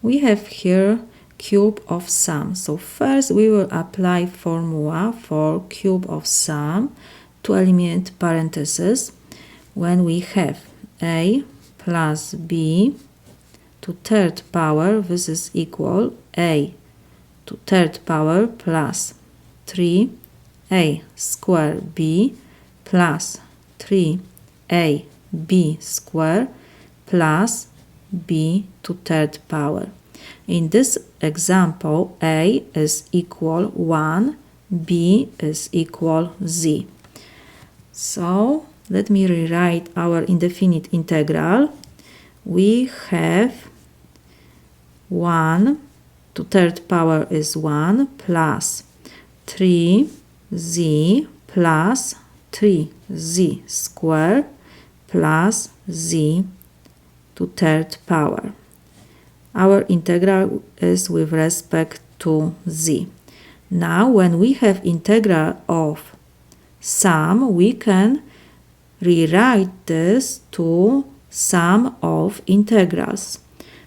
we have here cube of sum. So first we will apply formula for cube of sum to eliminate parentheses when we have a plus b to third power. This is equal a to third power plus 3a square b plus 3ab square plus b to third power. In this example, a is equal 1, b is equal z. So let me rewrite our indefinite integral. We have 1 to third power is 1 plus 3z plus 3z square plus z to third power. Our integral is with respect to z. Now when we have integral of sum, we can rewrite this to sum of integrals.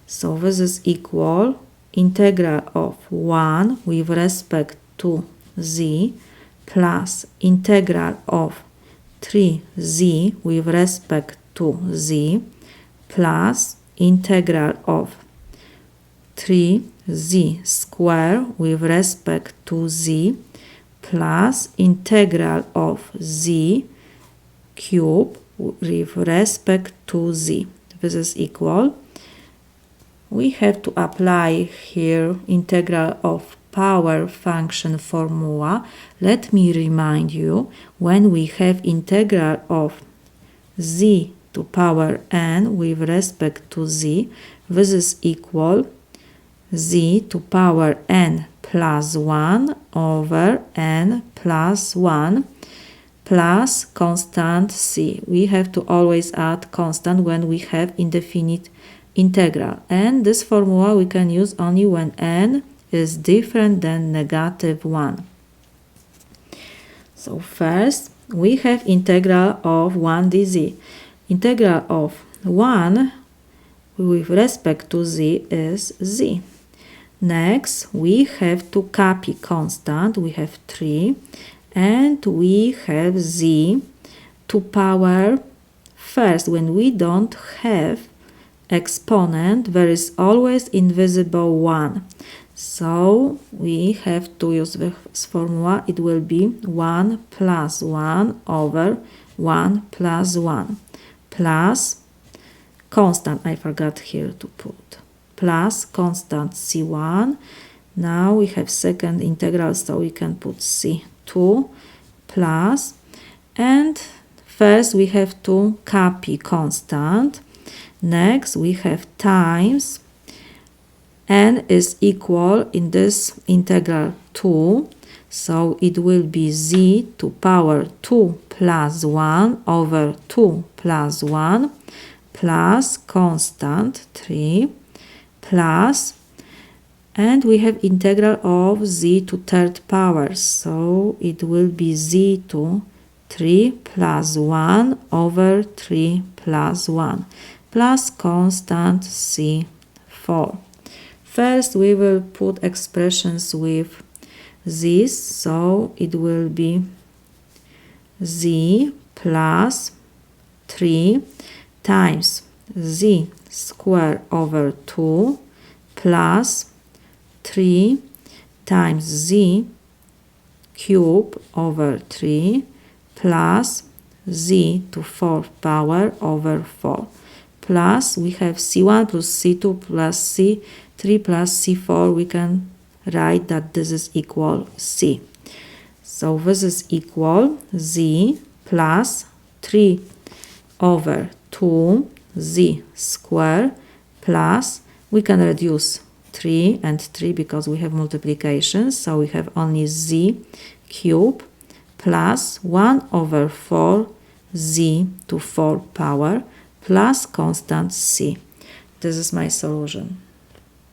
So this is equal integral of 1 with respect to z plus integral of 3z with respect to z plus integral of 3z square with respect to z plus integral of z cube with respect to z. This is equal. We have to apply here integral of power function formula. Let me remind you, when we have integral of z to power n with respect to z, this is equal z to power n plus 1 over n plus 1 plus constant c. We have to always add constant when we have indefinite integral, and this formula we can use only when n is different than -1. So first we have integral of 1 dz. Integral of 1 with respect to z is z. Next we have to copy constant. We have 3 and we have z to power. First, when we don't have exponent, there is always invisible 1. So we have to use this formula. It will be 1 plus 1 over 1 plus 1 plus constant, I forgot here to put, plus constant c1. Now we have second integral, so we can put c2 plus, and first we have to copy constant. Next we have times n is equal in this integral 2, so it will be z to power 2 plus 1 over 2 plus 1 plus constant 3 plus, and we have integral of z to third power, so it will be z to 3 plus 1 over 3 plus 1 plus constant c4. First we will put expressions with this, so it will be z plus 3 times z square over 2 plus 3 times z cube over 3 plus z to fourth power over 4 plus we have c1 plus c2 plus c3 plus c4. We can write that this is equal c. So this is equal z plus 3 over 2 z square plus, we can reduce 3 and 3 because we have multiplication, so we have only z cube plus 1 over 4 z to 4 power plus constant c. This is my solution.